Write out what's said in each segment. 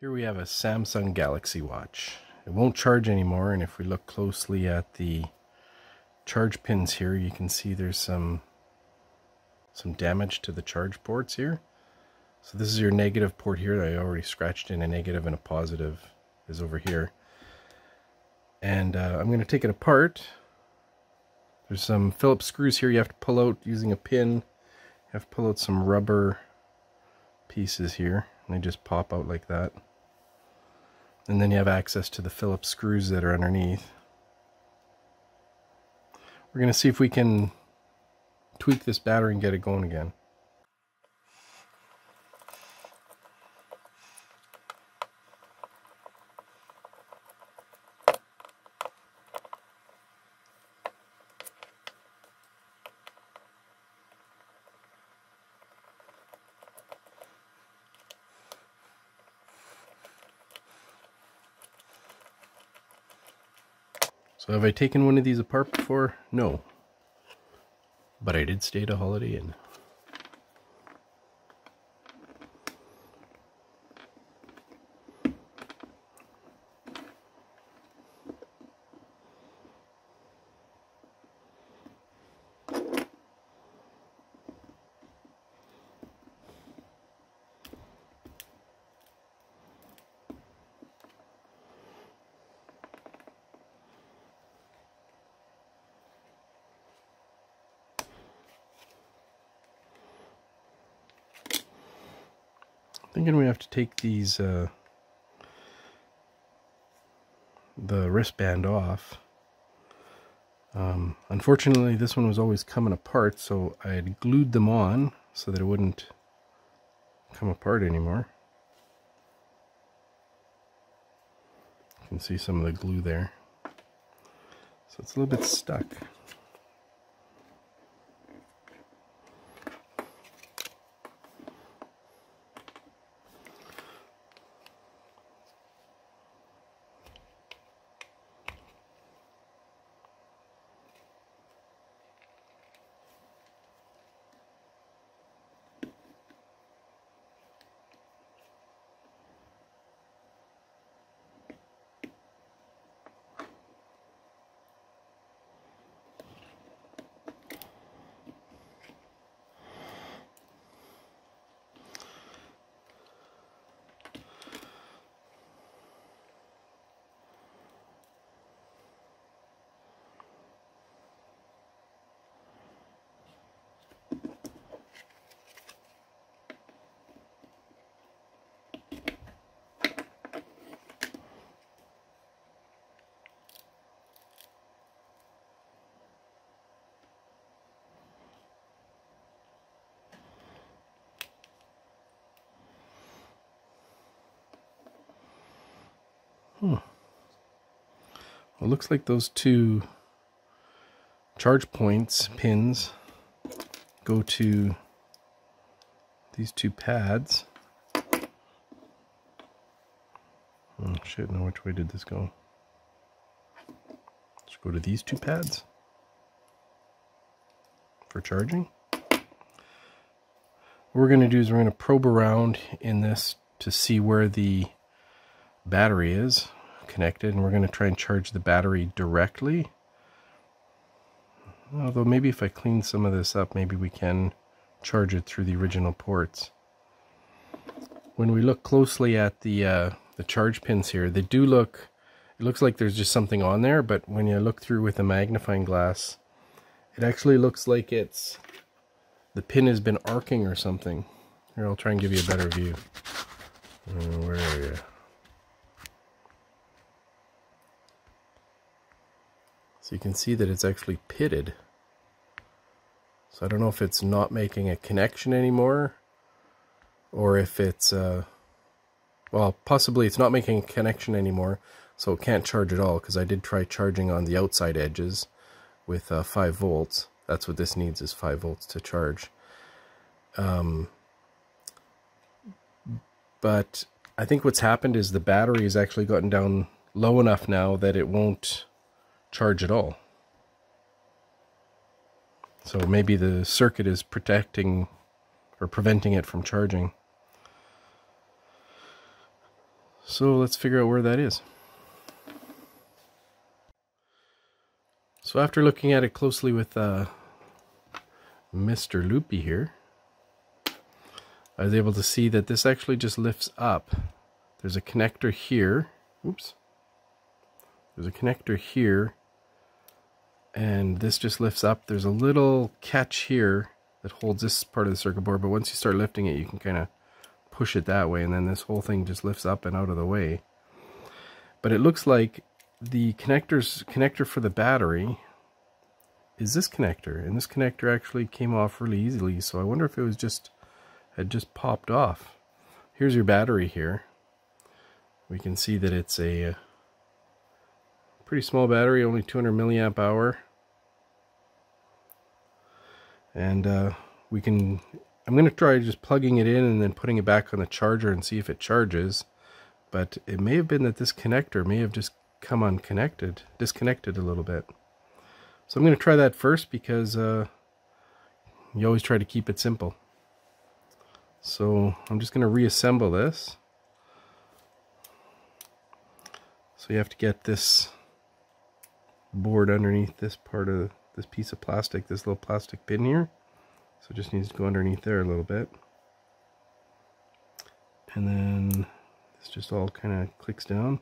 Here we have a Samsung Galaxy watch. It won't charge anymore, and if we look closely at the charge pins here, you can see there's some damage to the charge ports here. So this is your negative port here. I already scratched in a negative and a positive is over here. And I'm going to take it apart. There's some Phillips screws here you have to pull out using a pin. You have to pull out some rubber pieces here, and they just pop out like that. And then you have access to the Phillips screws that are underneath. We're going to see if we can tweak this battery and get it going again. So have I taken one of these apart before? No. But I did stay at a Holiday Inn. Thinking we have to take these the wristband off. Unfortunately, this one was always coming apart, so I had glued them on so that it wouldn't come apart anymore. You can see some of the glue there, so it's a little bit stuck. Well, it looks like those two charge pins go to these two pads. Oh shit, now which way did this go? Let's go to these two pads for charging. What we're going to do is we're going to probe around in this to see where the battery is connected, and we're going to try and charge the battery directly. Although maybe if I clean some of this up, maybe we can charge it through the original ports. When we look closely at the charge pins here, they do look, it looks like there's just something on there, but when you look through with a magnifying glass, it actually looks like it's, the pin has been arcing or something. Here, I'll try and give you a better view. Where are you? So you can see that it's actually pitted. So I don't know if it's not making a connection anymore, or if it's, well, possibly it's not making a connection anymore, so it can't charge at all, because I did try charging on the outside edges with 5 volts. That's what this needs, is 5 volts to charge. But I think what's happened is the battery has actually gotten down low enough now that it won't charge at all. So maybe the circuit is protecting or preventing it from charging. So let's figure out where that is. So after looking at it closely with Mr. Loopy here, I was able to see that this actually just lifts up. There's a connector here. Oops. There's a connector here, and this just lifts up. There's a little catch here that holds this part of the circuit board, but once you start lifting it, you can kind of push it that way, and then this whole thing just lifts up and out of the way. But it looks like the connector for the battery is this connector, and this connector actually came off really easily, so I wonder if it was had just popped off. Here's your battery here. We can see that it's a pretty small battery, only 200 milliamp hour. And I'm going to try just plugging it in and then putting it back on the charger and see if it charges. But it may have been that this connector may have just come disconnected a little bit. So I'm going to try that first, because you always try to keep it simple. So I'm just going to reassemble this. So you have to get this board underneath this part of this piece of plastic, this little plastic pin here. So it just needs to go underneath there a little bit. And then this just all kind of clicks down.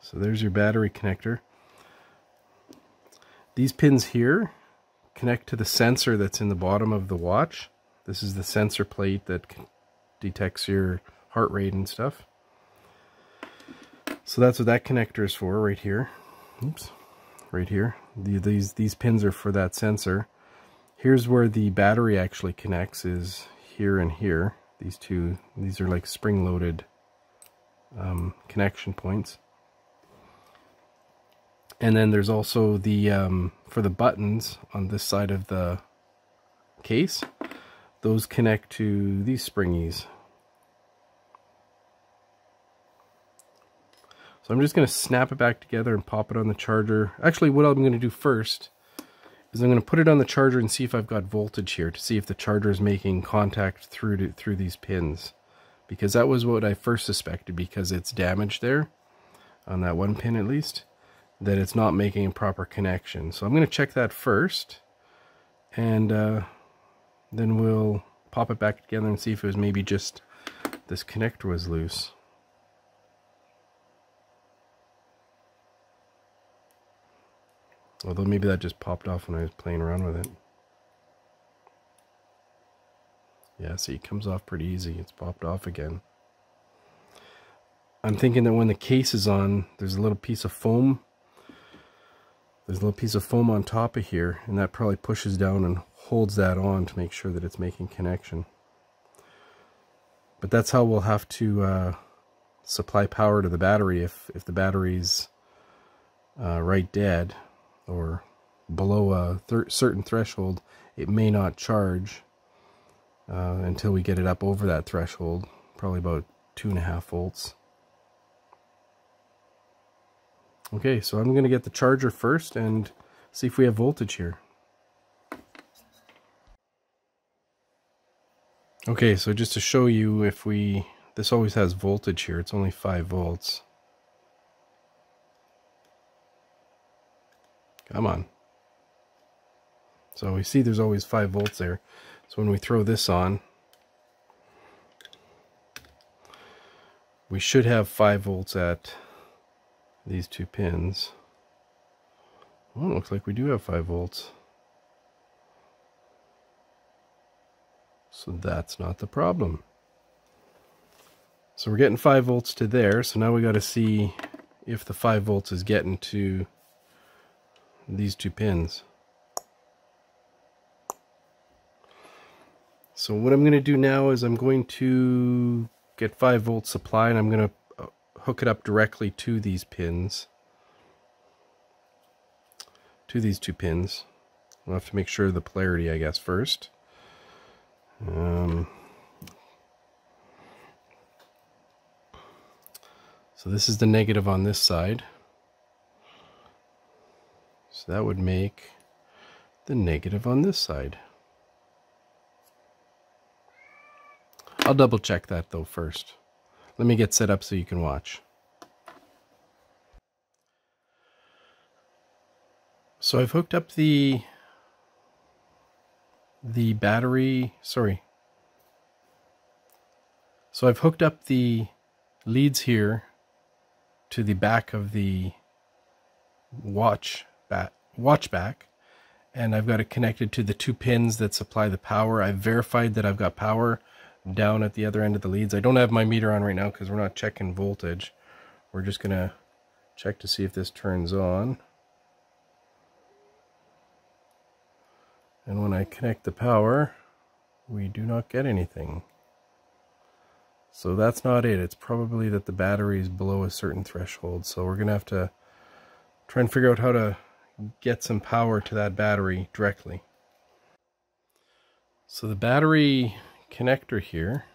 So there's your battery connector. These pins here connect to the sensor that's in the bottom of the watch. This is the sensor plate that detects your heart rate and stuff. So that's what that connector is for, right here. Oops, right here. These pins are for that sensor. Here's where the battery actually connects, is here and here. These are like spring-loaded connection points. And then there's also the for the buttons on this side of the case. Those connect to these springies. So I'm just going to snap it back together and pop it on the charger. Actually, what I'm going to do first is I'm going to put it on the charger and see if I've got voltage here, to see if the charger is making contact through these pins. Because that was what I first suspected, because it's damaged there, on that one pin at least, that it's not making a proper connection. So I'm going to check that first, and then we'll pop it back together and see if it was maybe just this connector was loose. Although maybe that just popped off when I was playing around with it. Yeah, see, it comes off pretty easy. It's popped off again. I'm thinking that when the case is on, there's a little piece of foam. There's a little piece of foam on top of here, and that probably pushes down and holds that on to make sure that it's making connection. But that's how we'll have to supply power to the battery if the battery's right dead, or below a certain threshold. It may not charge until we get it up over that threshold, probably about 2.5 volts. Okay, so I'm going to get the charger first and see if we have voltage here. Okay, so just to show you, this always has voltage here. It's only 5 volts. Come on. So we see there's always 5 volts there. So when we throw this on, we should have 5 volts at these 2 pins. Well, it looks like we do have 5 volts. So that's not the problem. So we're getting 5 volts to there. So now we got to see if the 5 volts is getting to these 2 pins. So what I'm going to do now is I'm going to get 5 volt supply, and I'm going to hook it up directly to these pins, to these 2 pins. We'll have to make sure of the polarity, I guess, first. So this is the negative on this side. So that would make the negative on this side. I'll double check that though first. Let me get set up so you can watch. So I've hooked up the battery, sorry. So I've hooked up the leads here to the back of the watch back, and I've got it connected to the 2 pins that supply the power. I've verified that I've got power down at the other end of the leads. I don't have my meter on right now because we're not checking voltage. We're just gonna check to see if this turns on. And when I connect the power, we do not get anything. So that's not it. It's probably that the battery is below a certain threshold. So we're gonna have to try and figure out how to get some power to that battery directly. So the battery connector here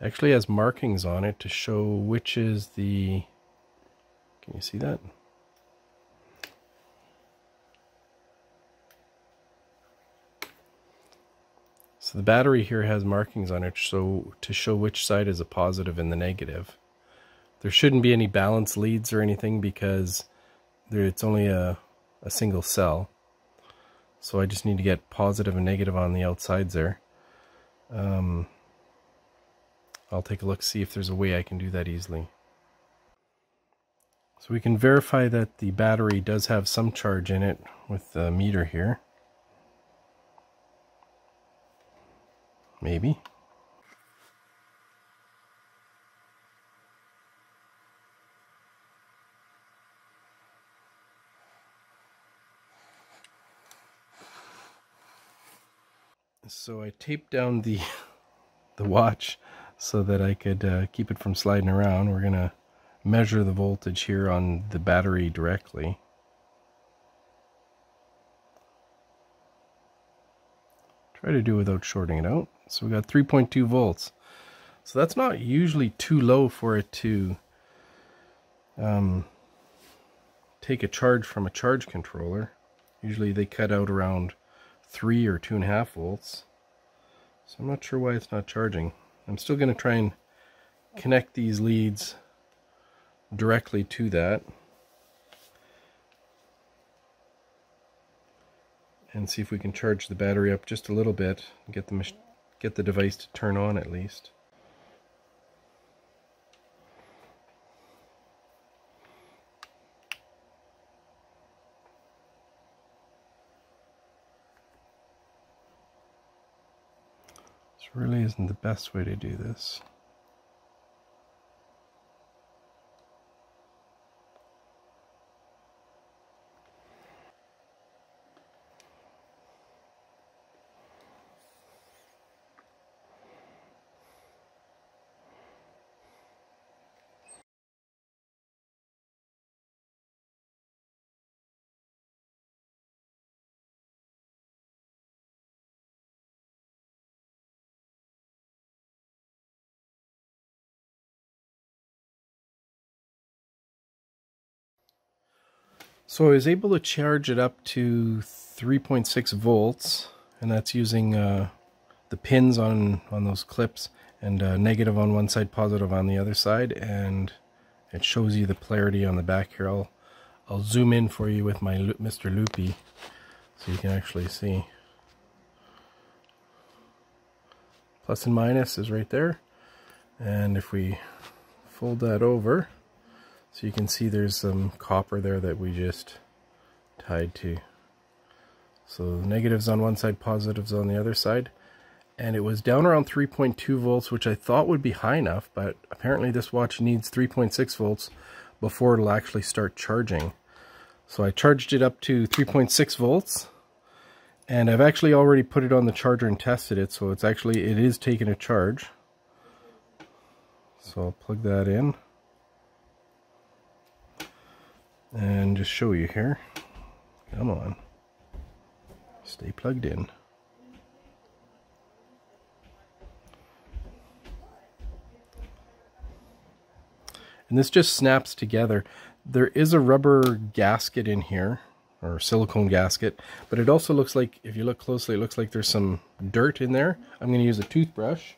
actually has markings on it to show which is the, can you see that? So the battery here has markings on it so to show which side is a positive and the negative. There shouldn't be any balance leads or anything because it's only a single cell. So I just need to get positive and negative on the outsides there. I'll take a look, see if there's a way I can do that easily. So we can verify that the battery does have some charge in it with the meter here. Maybe. So I taped down the watch so that I could keep it from sliding around. We're going to measure the voltage here on the battery directly. Try to do without shorting it out. So we got 3.2 volts. So that's not usually too low for it to take a charge from a charge controller. Usually they cut out around 3 or 2.5 volts. So I'm not sure why it's not charging. I'm still going to try and connect these leads directly to that and see if we can charge the battery up just a little bit and get the device to turn on at least. This really isn't the best way to do this. So I was able to charge it up to 3.6 volts, and that's using the pins on those clips, and negative on one side, positive on the other side, and it shows you the polarity on the back here. I'll zoom in for you with my Mr. Loopy so you can actually see. Plus and minus is right there, and if we fold that over, so you can see there's some copper there that we just tied to. So negatives on one side, positives on the other side. And it was down around 3.2 volts, which I thought would be high enough, but apparently this watch needs 3.6 volts before it'll actually start charging. So I charged it up to 3.6 volts, and I've actually already put it on the charger and tested it, so it is taking a charge. So I'll plug that in and just show you here. Come on, stay plugged in. And this just snaps together. There is a rubber gasket in here, or silicone gasket, but it also looks like, if you look closely, it looks like there's some dirt in there. I'm going to use a toothbrush.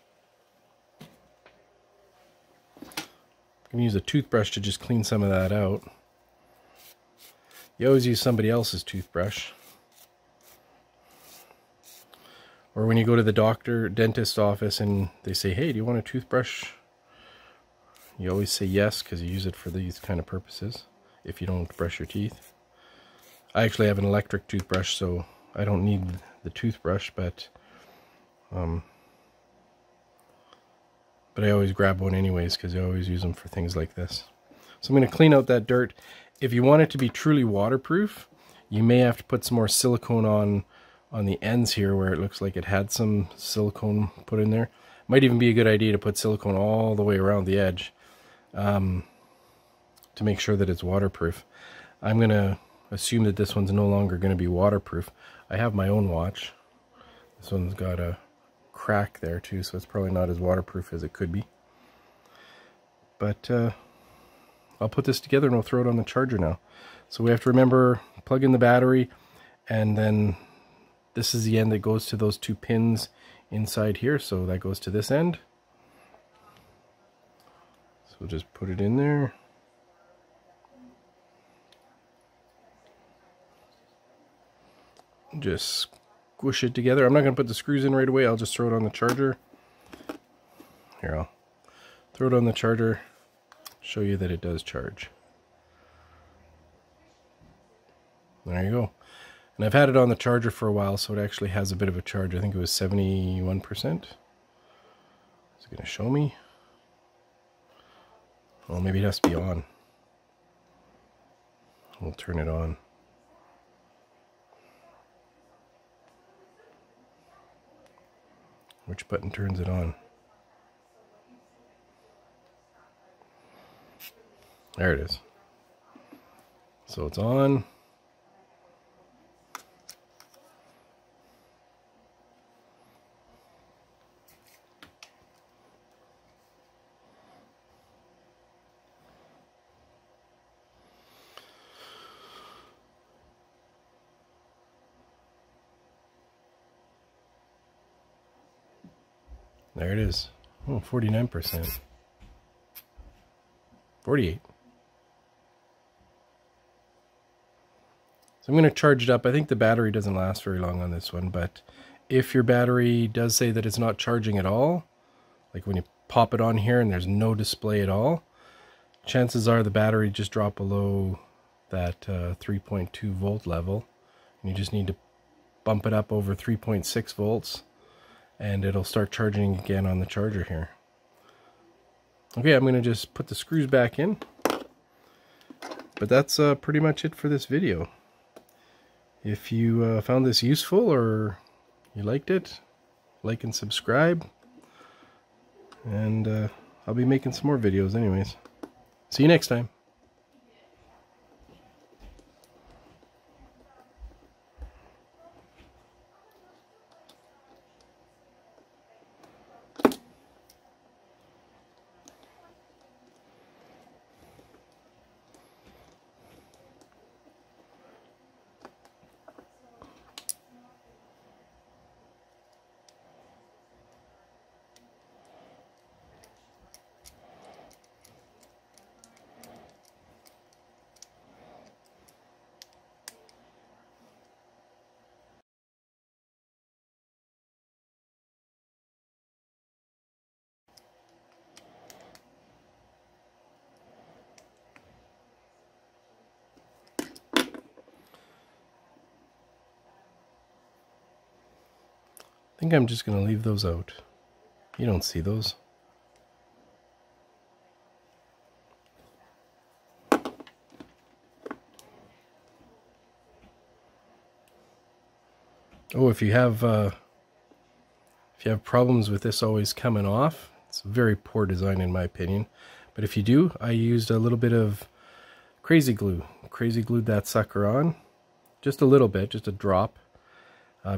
I'm going to use a toothbrush to just clean some of that out. You always use somebody else's toothbrush. Or when you go to the dentist office and they say, hey, do you want a toothbrush? You always say yes, because you use it for these kind of purposes, if you don't brush your teeth. I actually have an electric toothbrush, so I don't need the toothbrush, but I always grab one anyways, because I always use them for things like this. So I'm going to clean out that dirt. If you want it to be truly waterproof, you may have to put some more silicone on the ends here where it looks like it had some silicone put in there. Might even be a good idea to put silicone all the way around the edge to make sure that it's waterproof. I'm going to assume that this one's no longer going to be waterproof. I have my own watch. This one's got a crack there too, so it's probably not as waterproof as it could be. But I'll put this together and we'll throw it on the charger now. So we have to remember, plug in the battery, and then this is the end that goes to those two pins inside here, so that goes to this end. So we'll just put it in there. Just squish it together. I'm not going to put the screws in right away. I'll just throw it on the charger. Here, I'll throw it on the charger, show you that it does charge. There you go. And I've had it on the charger for a while, so it actually has a bit of a charge. I think it was 71%. Is it going to show me? Well, maybe it has to be on. We'll turn it on. Which button turns it on? There it is. So it's on. There it is. Oh, 49%. 48. So I'm going to charge it up. I think the battery doesn't last very long on this one, but if your battery does say that it's not charging at all, like when you pop it on here and there's no display at all, chances are the battery just dropped below that 3.2 volt level. And you just need to bump it up over 3.6 volts. And it'll start charging again on the charger here. Okay, I'm going to just put the screws back in. But that's pretty much it for this video. If you found this useful or you liked it, like and subscribe. And I'll be making some more videos anyways. See you next time. I think I'm just going to leave those out. You don't see those. Oh, if you have problems with this always coming off, it's a very poor design in my opinion. But if you do, I used a little bit of crazy glue. Crazy glued that sucker on. Just a little bit, just a drop.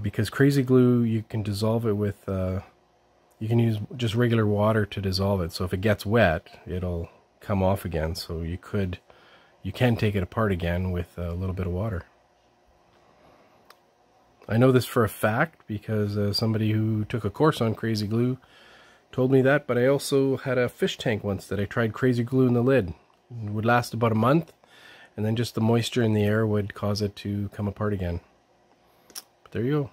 Because crazy glue, you can dissolve it with, you can use just regular water to dissolve it. So if it gets wet, it'll come off again. So you could you can take it apart again with a little bit of water. I know this for a fact because somebody who took a course on crazy glue told me that, but I also had a fish tank once that I tried crazy glue in the lid. It would last about a month, and then just the moisture in the air would cause it to come apart again. But there you go.